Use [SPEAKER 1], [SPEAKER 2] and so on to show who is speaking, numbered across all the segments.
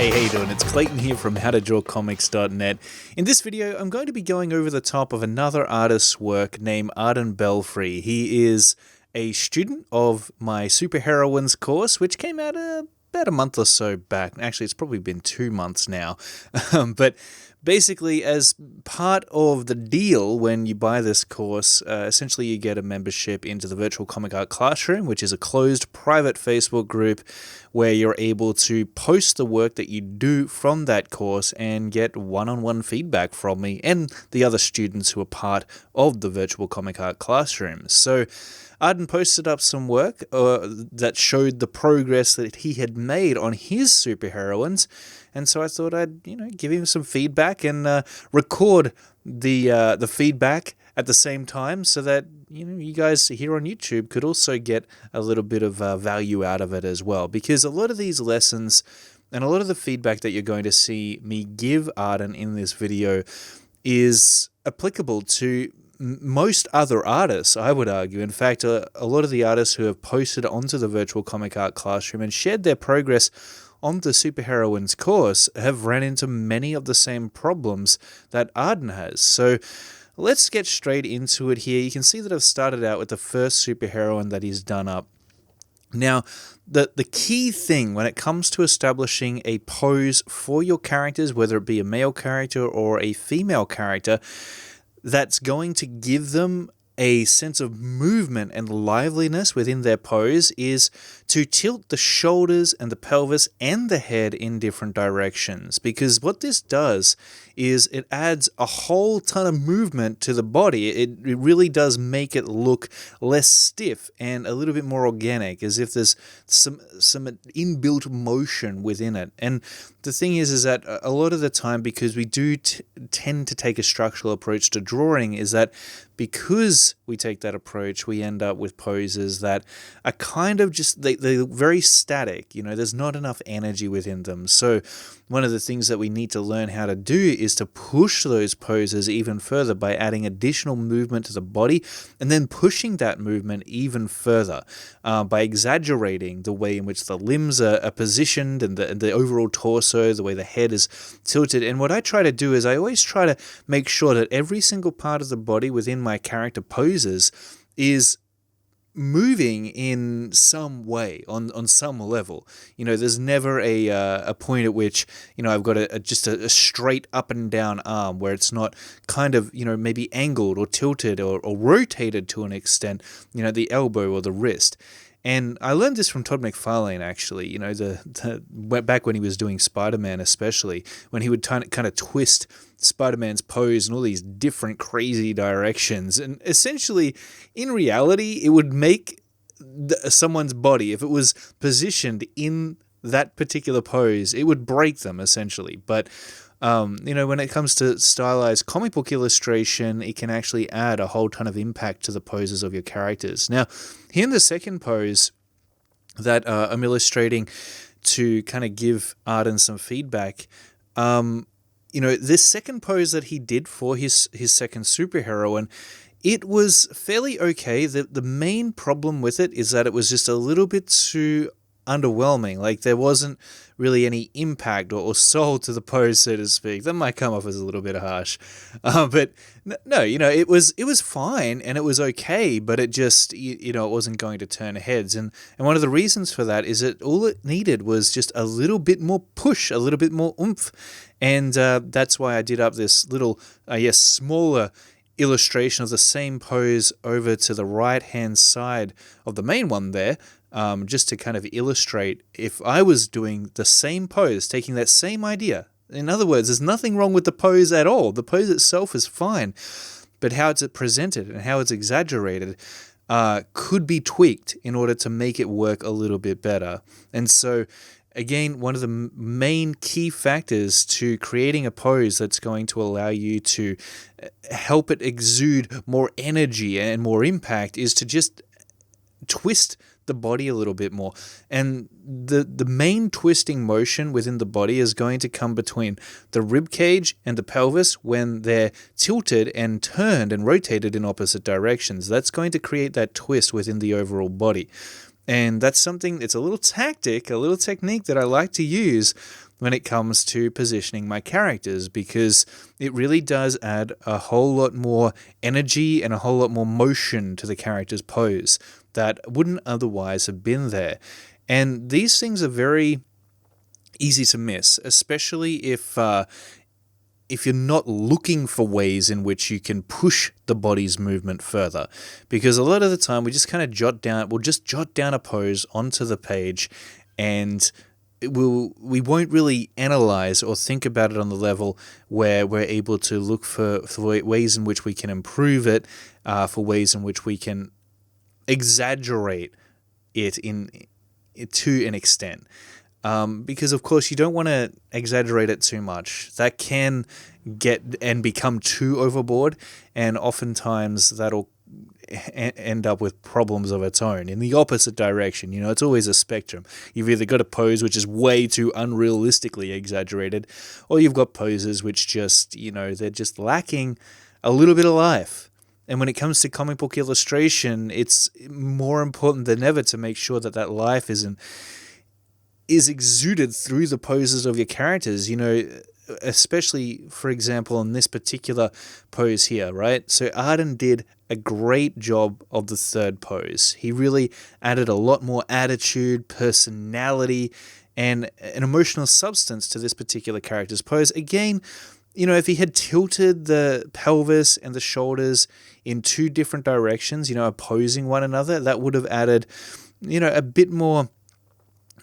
[SPEAKER 1] Hey, how you doing? It's Clayton here from howtodrawcomics.net. In this video, I'm going to be going over the top of another artist's work named Arden Belfry. He is a student of my Superheroines course, which came out about a month or so back. Actually, it's probably been 2 months now. But basically, as part of the deal when you buy this course, essentially you get a membership into the Virtual Comic Art Classroom, which is a closed private Facebook group where you're able to post the work that you do from that course and get one-on-one feedback from me and the other students who are part of the Virtual Comic Art Classroom. So Arden posted up some work that showed the progress that he had made on his superheroines, and so I thought I'd give him some feedback and record the feedback at the same time, so that you guys here on YouTube could also get a little bit of value out of it as well. Because a lot of these lessons and a lot of the feedback that you're going to see me give Arden in this video is applicable to most other artists, I would argue. In fact, a lot of the artists who have posted onto the Virtual Comic Art Classroom and shared their progress on the Superheroines course have ran into many of the same problems that Arden has. So let's get straight into it here. You can see that I've started out with the first superheroine that he's done up. Now, the key thing when it comes to establishing a pose for your characters, whether it be a male character or a female character, that's going to give them a sense of movement and liveliness within their pose, is to tilt the shoulders and the pelvis and the head in different directions. Because what this does is it adds a whole ton of movement to the body. It really does make it look less stiff and a little bit more organic, as if there's some inbuilt motion within it. And the thing is that a lot of the time, because we do tend to take a structural approach to drawing, is that because we take that approach, we end up with poses that are kind of just, they're very static. There's not enough energy within them. So one of the things that we need to learn how to do is to push those poses even further by adding additional movement to the body, and then pushing that movement even further by exaggerating the way in which the limbs are positioned and the overall torso, the way the head is tilted. And what I try to do is I always try to make sure that every single part of the body within my character poses is moving in some way, on some level. There's never a point at which I've got just a straight up and down arm where it's not kind of maybe angled or tilted or rotated to an extent, the elbow or the wrist. And I learned this from Todd McFarlane, actually, back when he was doing Spider-Man, especially, when he would kind of twist Spider-Man's pose in all these different crazy directions. And essentially, in reality, it would make someone's body, if it was positioned in that particular pose, it would break them, essentially. But when it comes to stylized comic book illustration, it can actually add a whole ton of impact to the poses of your characters. Now, here in the second pose that I'm illustrating to kind of give Arden some feedback, this second pose that he did for his second superheroine, it was fairly okay. The main problem with it is that it was just a little bit too underwhelming. Like, there wasn't really any impact or soul to the pose, so to speak. That might come off as a little bit harsh, but no, it was fine and it was okay, but it just it wasn't going to turn heads. And one of the reasons for that is that all it needed was just a little bit more push, a little bit more oomph, and that's why I did up this little smaller illustration of the same pose over to the right hand side of the main one there. Just to kind of illustrate, if I was doing the same pose, taking that same idea. In other words, there's nothing wrong with the pose at all. The pose itself is fine, but how it's presented and how it's exaggerated could be tweaked in order to make it work a little bit better. And so, again, one of the main key factors to creating a pose that's going to allow you to help it exude more energy and more impact is to just twist the body a little bit more. And the main twisting motion within the body is going to come between the rib cage and the pelvis when they're tilted and turned and rotated in opposite directions. That's going to create that twist within the overall body. And that's something, it's a little tactic, a little technique that I like to use when it comes to positioning my characters, because it really does add a whole lot more energy and a whole lot more motion to the character's pose that wouldn't otherwise have been there. And these things are very easy to miss, especially if you're not looking for ways in which you can push the body's movement further. Because a lot of the time we just kind of jot down a pose onto the page, and we won't really analyze or think about it on the level where we're able to look for ways in which we can improve it, for ways in which we can exaggerate it to an extent. Because, of course, you don't want to exaggerate it too much. That can get and become too overboard, and oftentimes that'll end up with problems of its own in the opposite direction. It's always a spectrum. You've either got a pose which is way too unrealistically exaggerated, or you've got poses which just, they're just lacking a little bit of life. And when it comes to comic book illustration, it's more important than ever to make sure that life is exuded through the poses of your characters, especially, for example, in this particular pose here, right? So Arden did a great job of the third pose. He really added a lot more attitude, personality, and an emotional substance to this particular character's pose. Again, if he had tilted the pelvis and the shoulders in two different directions, opposing one another, that would have added, a bit more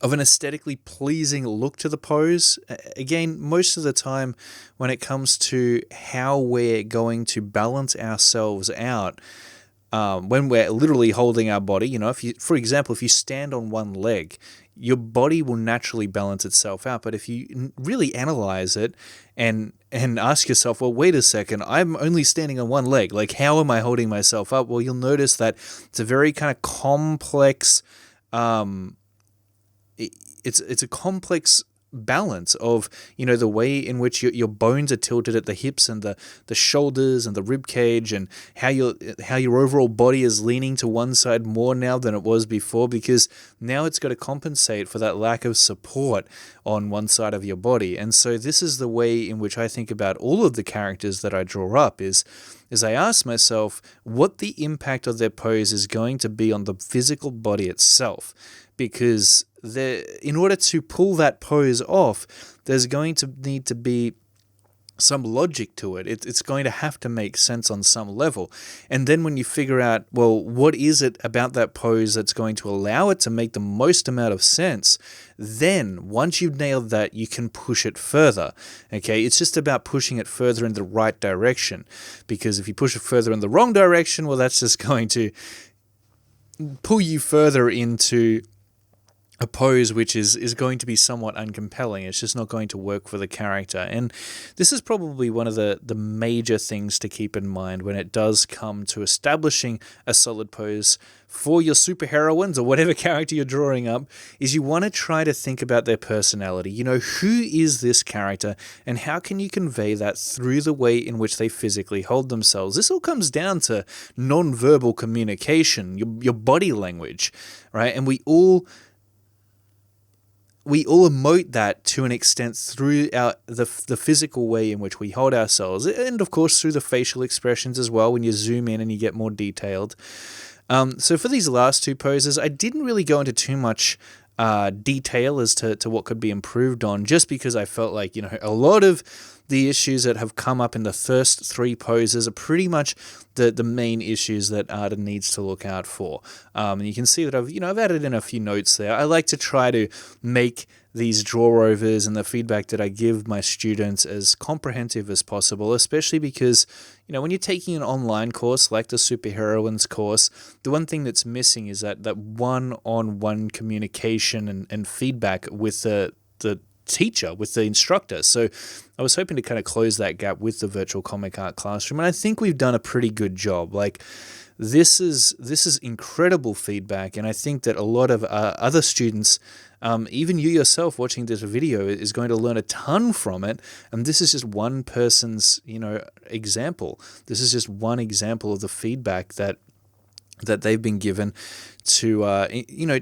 [SPEAKER 1] of an aesthetically pleasing look to the pose. Again, most of the time when it comes to how we're going to balance ourselves out, when we're literally holding our body, for example, if you stand on one leg, your body will naturally balance itself out. But if you really analyze it and ask yourself, well, wait a second, I'm only standing on one leg. Like, how am I holding myself up? Well, you'll notice that it's a very kind of complex, it's a complex balance of, the way in which your bones are tilted at the hips and the shoulders and the rib cage, and how your overall body is leaning to one side more now than it was before, because now it's got to compensate for that lack of support on one side of your body. And so this is the way in which I think about all of the characters that I draw up, is I ask myself what the impact of their pose is going to be on the physical body itself. Because in order to pull that pose off, there's going to need to be some logic to it. It's going to have to make sense on some level. And then when you figure out, well, what is it about that pose that's going to allow it to make the most amount of sense, then once you've nailed that, you can push it further. Okay, it's just about pushing it further in the right direction. Because if you push it further in the wrong direction, well, that's just going to pull you further into a pose which is going to be somewhat uncompelling. It's just not going to work for the character. And this is probably one of the major things to keep in mind when it does come to establishing a solid pose for your superheroines or whatever character you're drawing up, is you want to try to think about their personality. Who is this character, and how can you convey that through the way in which they physically hold themselves? This all comes down to non-verbal communication, your body language, right? And we all emote that to an extent through the physical way in which we hold ourselves, and of course through the facial expressions as well when you zoom in and you get more detailed. So for these last two poses, I didn't really go into too much detail as to what could be improved on, just because I felt like, a lot of the issues that have come up in the first three poses are pretty much the main issues that Arden needs to look out for. And you can see that I've added in a few notes there. I like to try to make these draw-overs and the feedback that I give my students as comprehensive as possible, especially because, when you're taking an online course like the Superheroines course, the one thing that's missing is that one-on-one communication and feedback with the teacher, with the instructor. So I was hoping to kind of close that gap with the virtual comic art classroom, and I think we've done a pretty good job. Like, this is incredible feedback, and I think that a lot of other students, even you yourself watching this video, is going to learn a ton from it. And this is just one person's example. This is just one example of the feedback that that they've been given to,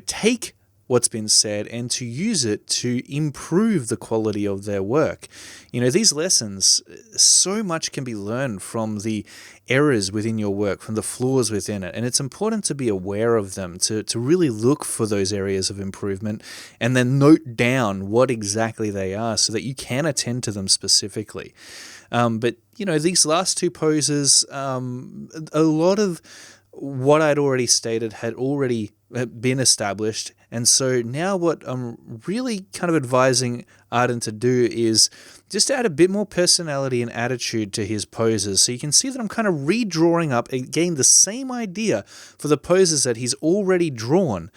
[SPEAKER 1] take what's been said and to use it to improve the quality of their work. These lessons, so much can be learned from the errors within your work, from the flaws within it. And it's important to be aware of them, to really look for those areas of improvement and then note down what exactly they are so that you can attend to them specifically. But these last two poses, a lot of what I'd already stated had already been established. And so now what I'm really kind of advising Arden to do is just add a bit more personality and attitude to his poses. So you can see that I'm kind of redrawing up, again, the same idea for the poses that he's already drawn.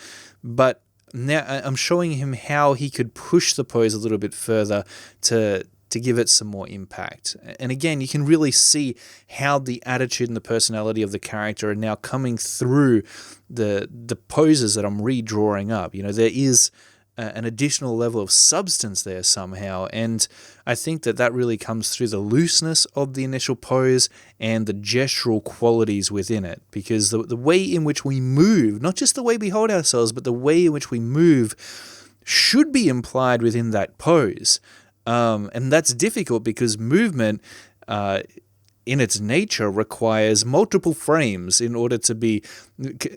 [SPEAKER 1] But now I'm showing him how he could push the pose a little bit further to give it some more impact. And again, you can really see how the attitude and the personality of the character are now coming through the poses that I'm redrawing up. There is an additional level of substance there somehow, and I think that really comes through the looseness of the initial pose and the gestural qualities within it, because the way in which we move, not just the way we hold ourselves, but the way in which we move should be implied within that pose. And that's difficult because movement, in its nature, requires multiple frames in order to be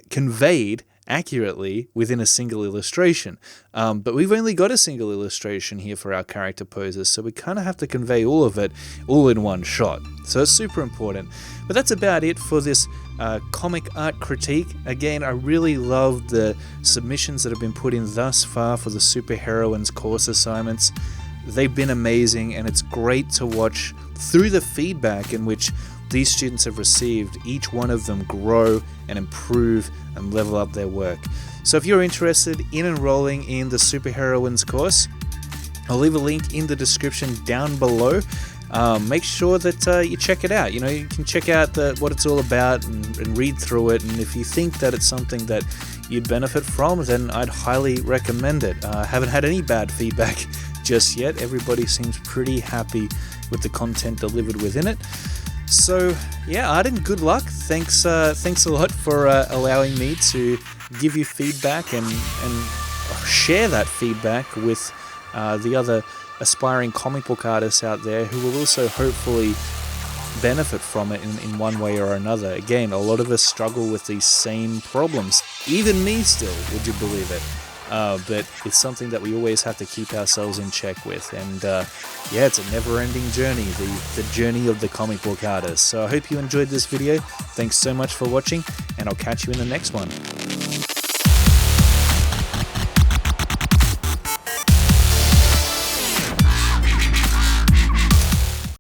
[SPEAKER 1] conveyed accurately within a single illustration. But we've only got a single illustration here for our character poses, so we kind of have to convey all of it all in one shot. So it's super important. But that's about it for this comic art critique. Again, I really love the submissions that have been put in thus far for the Superheroines course assignments. They've been amazing, and it's great to watch through the feedback in which these students have received, each one of them grow and improve and level up their work. So if you're interested in enrolling in the Superheroines course, I'll leave a link in the description down below. Make sure that you check it out. You can check out what it's all about and read through it, and if you think that it's something that you'd benefit from, then I'd highly recommend it. I haven't had any bad feedback just yet. Everybody seems pretty happy with the content delivered within it. So yeah, Arden, good luck. Thanks a lot for allowing me to give you feedback and share that feedback with the other aspiring comic book artists out there who will also hopefully benefit from it in one way or another. Again, a lot of us struggle with these same problems. Even me still, would you believe it? But it's something that we always have to keep ourselves in check with. And yeah, it's a never-ending journey, the journey of the comic book artist. So I hope you enjoyed this video. Thanks so much for watching, and I'll catch you in the next one.